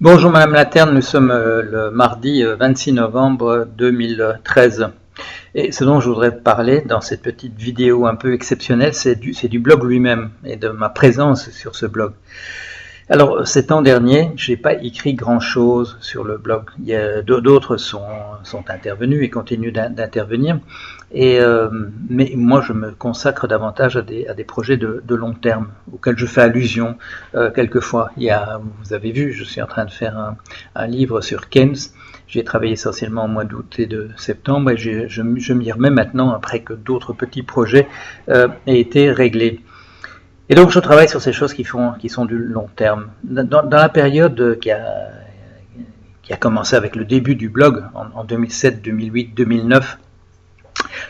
Bonjour Madame Laterne, nous sommes le mardi 26 novembre 2013 et ce dont je voudrais parler dans cette petite vidéo un peu exceptionnelle, c'est du blog lui-même et de ma présence sur ce blog. Alors, ces temps derniers, je n'ai pas écrit grand-chose sur le blog. D'autres sont intervenus et continuent d'intervenir. Mais moi, je me consacre davantage à des projets de long terme, auxquels je fais allusion quelquefois. Vous avez vu, je suis en train de faire un livre sur Keynes. J'ai travaillé essentiellement au mois d'août et de septembre et je m'y remets maintenant après que d'autres petits projets aient été réglés. Et donc je travaille sur ces choses qui sont du long terme. Dans la période qui a commencé avec le début du blog en 2007, 2008, 2009,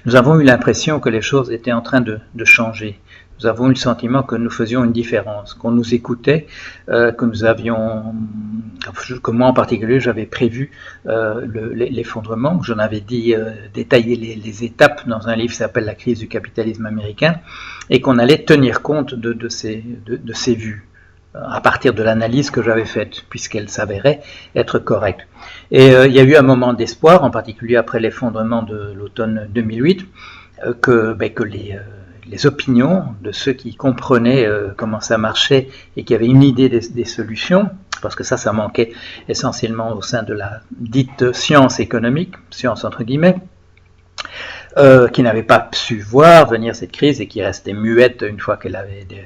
nous avons eu l'impression que les choses étaient en train de changer. Nous avons eu le sentiment que nous faisions une différence, qu'on nous écoutait, que moi en particulier j'avais prévu l'effondrement, j'en avais détaillé les étapes dans un livre qui s'appelle La crise du capitalisme américain, et qu'on allait tenir compte de ces vues à partir de l'analyse que j'avais faite, puisqu'elle s'avérait être correcte. Et il y a eu un moment d'espoir, en particulier après l'effondrement de l'automne 2008, que les opinions de ceux qui comprenaient comment ça marchait et qui avaient une idée des solutions, parce que ça manquait essentiellement au sein de la dite science économique, science entre guillemets, qui n'avait pas su voir venir cette crise et qui restait muette une fois qu'elle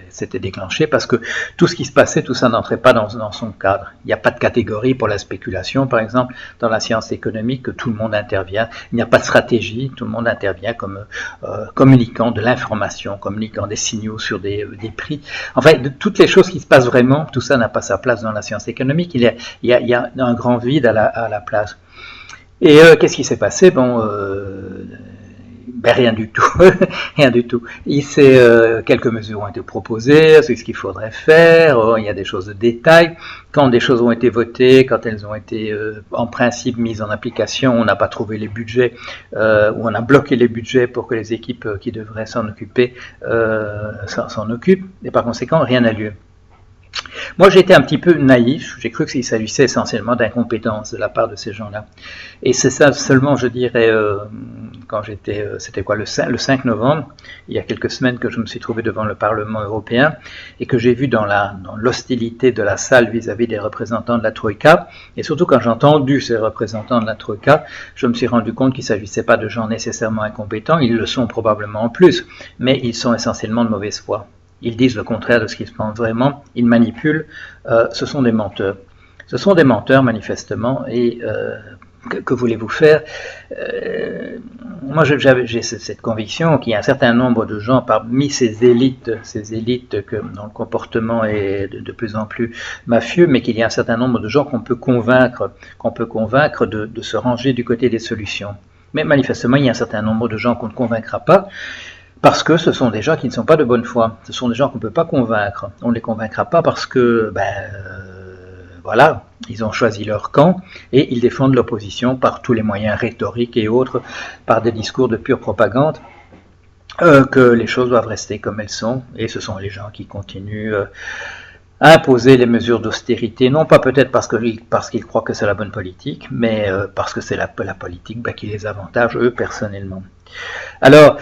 s'était déclenchée, parce que tout ce qui se passait, tout ça n'entrait pas dans son cadre. Il n'y a pas de catégorie pour la spéculation, par exemple, dans la science économique, que tout le monde intervient. Il n'y a pas de stratégie, tout le monde intervient comme communiquant de l'information, communiquant des signaux sur des prix. Enfin, de toutes les choses qui se passent vraiment, tout ça n'a pas sa place dans la science économique. Il y a un grand vide à la place. Et qu'est-ce qui s'est passé? Rien du tout, rien du tout. Quelques mesures ont été proposées, c'est ce qu'il faudrait faire, il y a des choses de détail. Quand des choses ont été votées, quand elles ont été en principe mises en application, on n'a pas trouvé les budgets, ou on a bloqué les budgets pour que les équipes qui devraient s'en occuper s'en occupent, et par conséquent, rien n'a lieu. Moi, j'étais un petit peu naïf, j'ai cru qu'il s'agissait essentiellement d'incompétence de la part de ces gens-là. Et c'est ça seulement, je dirais, quand c'était quoi, le 5 novembre, il y a quelques semaines que je me suis trouvé devant le Parlement européen et que j'ai vu dans l'hostilité de la salle vis-à-vis des représentants de la Troïka, et surtout quand j'ai entendu ces représentants de la Troïka, je me suis rendu compte qu'il ne s'agissait pas de gens nécessairement incompétents, ils le sont probablement en plus, mais ils sont essentiellement de mauvaise foi. Ils disent le contraire de ce qu'ils pensent vraiment, ils manipulent, ce sont des menteurs. Ce sont des menteurs manifestement, et que voulez-vous faire? Moi j'ai cette conviction qu'il y a un certain nombre de gens parmi ces élites dont le comportement est de plus en plus mafieux, mais qu'il y a un certain nombre de gens qu'on peut convaincre de se ranger du côté des solutions. Mais manifestement il y a un certain nombre de gens qu'on ne convaincra pas, parce que ce sont des gens qui ne sont pas de bonne foi. Ce sont des gens qu'on ne peut pas convaincre. On ne les convaincra pas parce que, voilà, ils ont choisi leur camp et ils défendent l'opposition par tous les moyens rhétoriques et autres, par des discours de pure propagande, que les choses doivent rester comme elles sont. Et ce sont les gens qui continuent à imposer les mesures d'austérité, non pas peut-être parce qu'ils croient que c'est la bonne politique, mais parce que c'est la politique qui les avantage eux personnellement. Alors,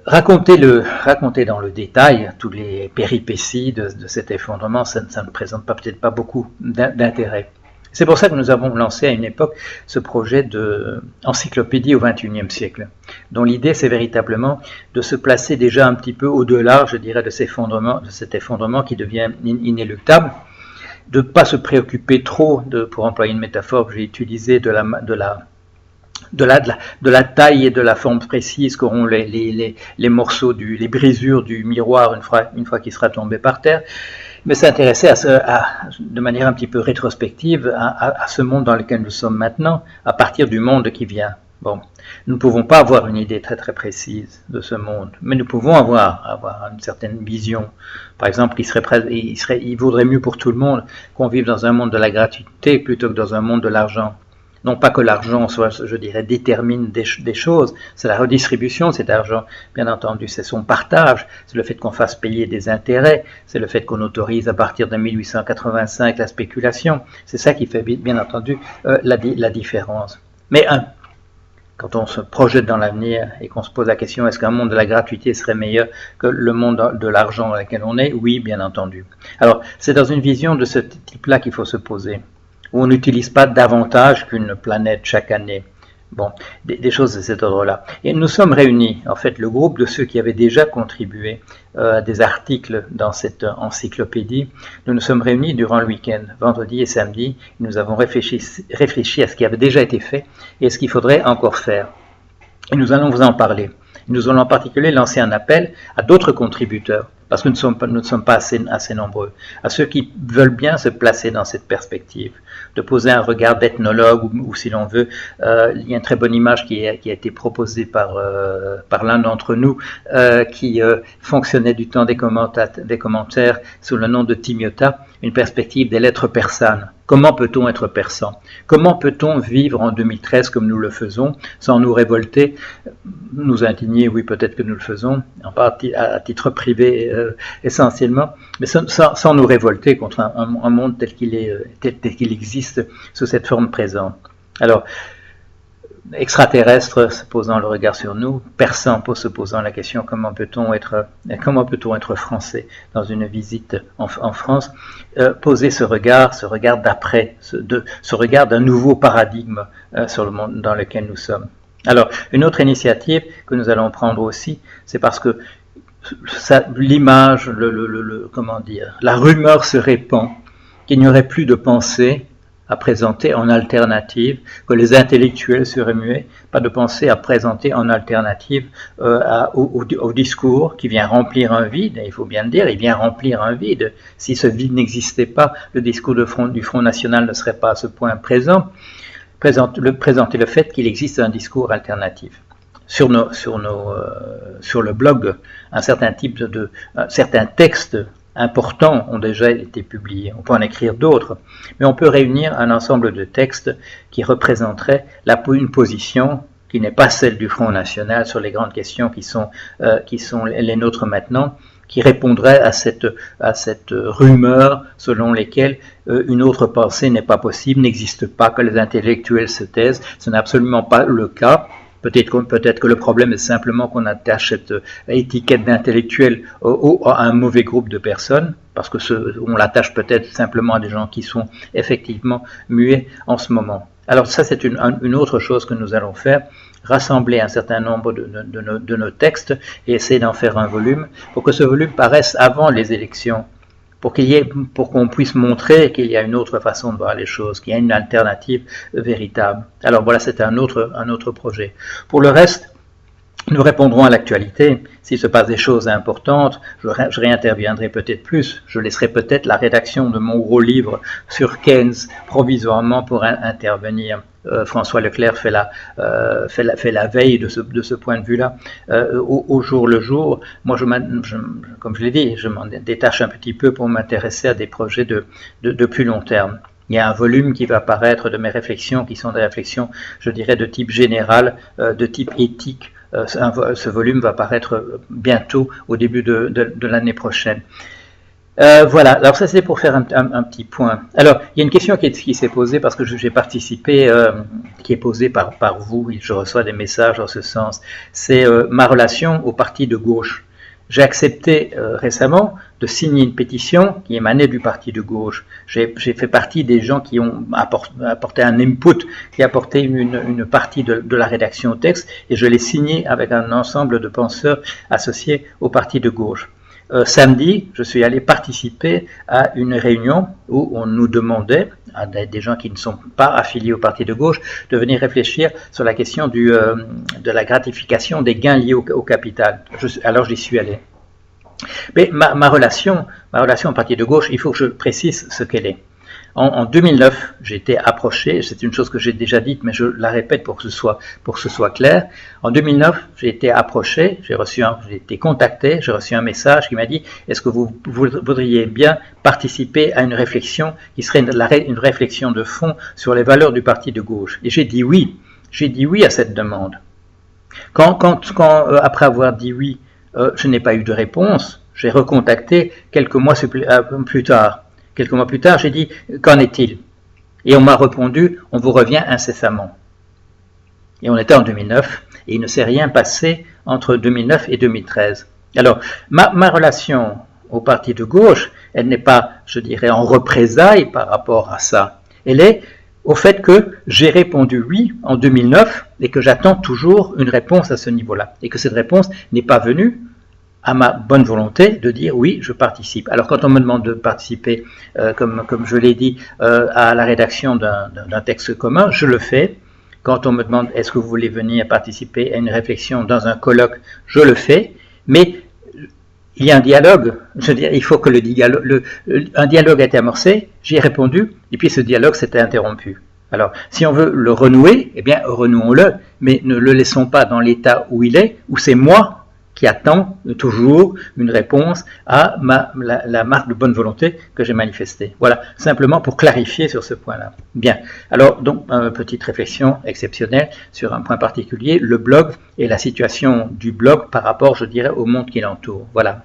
raconter dans le détail toutes les péripéties de cet effondrement, ça ne présente peut-être pas beaucoup d'intérêt. C'est pour ça que nous avons lancé à une époque ce projet d'encyclopédie au XXIe siècle, dont l'idée c'est véritablement de se placer déjà un petit peu au-delà, je dirais, de cet effondrement qui devient inéluctable, de ne pas se préoccuper trop, pour employer une métaphore que j'ai utilisée, de la taille et de la forme précise qu'auront les morceaux, les brisures du miroir une fois qu'il sera tombé par terre, mais s'intéresser de manière un petit peu rétrospective à ce monde dans lequel nous sommes maintenant, à partir du monde qui vient. Bon, nous ne pouvons pas avoir une idée très très précise de ce monde, mais nous pouvons avoir une certaine vision. Par exemple, il vaudrait mieux pour tout le monde qu'on vive dans un monde de la gratuité plutôt que dans un monde de l'argent. non pas que l'argent soit, je dirais, détermine des choses, c'est la redistribution de cet argent, bien entendu, c'est son partage, c'est le fait qu'on fasse payer des intérêts, c'est le fait qu'on autorise à partir de 1885 la spéculation, c'est ça qui fait bien entendu la différence. Mais quand on se projette dans l'avenir et qu'on se pose la question est-ce qu'un monde de la gratuité serait meilleur que le monde de l'argent dans lequel on est? Oui, bien entendu. Alors, c'est dans une vision de ce type-là qu'il faut se poser, où on n'utilise pas davantage qu'une planète chaque année. Bon, des choses de cet ordre-là. Et nous sommes réunis, en fait, le groupe de ceux qui avaient déjà contribué à des articles dans cette encyclopédie. Nous nous sommes réunis durant le week-end, vendredi et samedi. Nous avons réfléchi à ce qui avait déjà été fait et ce qu'il faudrait encore faire. Et nous allons vous en parler. Nous allons en particulier lancer un appel à d'autres contributeurs, parce que nous ne sommes pas assez nombreux, à ceux qui veulent bien se placer dans cette perspective, de poser un regard d'ethnologue, ou si l'on veut, il y a une très bonne image qui a été proposée par l'un d'entre nous, qui fonctionnait du temps des commentaires sous le nom de Timiota, une perspective des lettres persanes. Comment peut-on être persan? Comment peut-on vivre en 2013 comme nous le faisons, sans nous révolter, nous indigner? Oui, peut-être que nous le faisons, en partie à titre privé essentiellement, mais sans nous révolter contre un monde tel qu'il existe sous cette forme présente. Alors, extraterrestre se posant le regard sur nous, persan se posant la question comment peut-on être français dans une visite en France, poser ce regard d'après, ce regard d'un nouveau paradigme sur le monde dans lequel nous sommes. Alors, une autre initiative que nous allons prendre aussi, c'est parce que l'image, comment dire, la rumeur se répand qu'il n'y aurait plus de pensée à présenter en alternative, que les intellectuels seraient muets, pas de pensée à présenter en alternative au discours qui vient remplir un vide, et il faut bien le dire, il vient remplir un vide. Si ce vide n'existait pas, le discours du Front National ne serait pas à ce point présent. Présenter le fait qu'il existe un discours alternatif. Sur le blog, certains textes importants ont déjà été publiés. On peut en écrire d'autres, mais on peut réunir un ensemble de textes qui représenteraient une position qui n'est pas celle du Front National sur les grandes questions qui sont les nôtres maintenant, qui répondrait à cette rumeur selon laquelle une autre pensée n'est pas possible, n'existe pas, que les intellectuels se taisent. Ce n'est absolument pas le cas. Peut-être que le problème est simplement qu'on attache cette étiquette d'intellectuel à un mauvais groupe de personnes, parce que on l'attache peut-être simplement à des gens qui sont effectivement muets en ce moment. Alors ça, c'est une autre chose que nous allons faire, rassembler un certain nombre de nos textes et essayer d'en faire un volume, pour que ce volume paraisse avant les élections, pour qu'on puisse montrer qu'il y a une autre façon de voir les choses, qu'il y a une alternative véritable. Alors voilà, c'est un autre projet. Pour le reste, nous répondrons à l'actualité. S'il se passe des choses importantes, je réinterviendrai peut-être plus. Je laisserai peut-être la rédaction de mon gros livre sur Keynes provisoirement pour intervenir. François Leclerc fait la veille de ce point de vue-là au jour le jour. Moi, comme je l'ai dit, je m'en détache un petit peu pour m'intéresser à des projets de plus long terme. Il y a un volume qui va apparaître de mes réflexions, qui sont des réflexions, je dirais, de type général, de type éthique. Ce volume va apparaître bientôt, au début de l'année prochaine. Voilà, alors ça c'est pour faire un petit point. Alors, il y a une question qui s'est posée parce que j'ai participé, qui est posée par vous, je reçois des messages en ce sens. C'est ma relation au parti de gauche. J'ai accepté récemment de signer une pétition qui émanait du parti de gauche. J'ai fait partie des gens qui ont apporté un input, qui a apporté une partie de la rédaction au texte, et je l'ai signé avec un ensemble de penseurs associés au parti de gauche. Samedi, je suis allé participer à une réunion où on nous demandait, à des gens qui ne sont pas affiliés au parti de gauche, de venir réfléchir sur la question de la gratification des gains liés au capital. Alors j'y suis allé. Mais ma relation au parti de gauche, il faut que je précise ce qu'elle est. En 2009, j'ai été approché, c'est une chose que j'ai déjà dite, mais je la répète pour que ce soit clair. En 2009, j'ai été approché, j'ai été contacté, j'ai reçu un message qui m'a dit « Est-ce que vous voudriez bien participer à une réflexion qui serait une réflexion de fond sur les valeurs du parti de gauche ?» Et j'ai dit oui. J'ai dit oui à cette demande. Après avoir dit oui, je n'ai pas eu de réponse, j'ai recontacté quelques mois plus tard. Quelques mois plus tard, j'ai dit « Qu'en est-il » Et on m'a répondu « On vous revient incessamment ». Et on était en 2009, et il ne s'est rien passé entre 2009 et 2013. Alors, ma relation au parti de gauche, elle n'est pas, je dirais, en représailles par rapport à ça. Elle est au fait que j'ai répondu oui en 2009 et que j'attends toujours une réponse à ce niveau-là. Et que cette réponse n'est pas venue à ma bonne volonté de dire oui, je participe. Alors quand on me demande de participer, comme je l'ai dit, à la rédaction d'un texte commun, je le fais. Quand on me demande est-ce que vous voulez venir participer à une réflexion dans un colloque, je le fais. Mais il y a un dialogue, je veux dire, il faut que un dialogue a été amorcé, j'y ai répondu, et puis ce dialogue s'était interrompu. Alors, si on veut le renouer, eh bien, renouons-le, mais ne le laissons pas dans l'état où il est, où c'est moi qui attend toujours une réponse à la marque de bonne volonté que j'ai manifestée. Voilà, simplement pour clarifier sur ce point-là. Bien, alors donc, petite réflexion exceptionnelle sur un point particulier, le blog et la situation du blog par rapport, je dirais, au monde qui l'entoure. Voilà.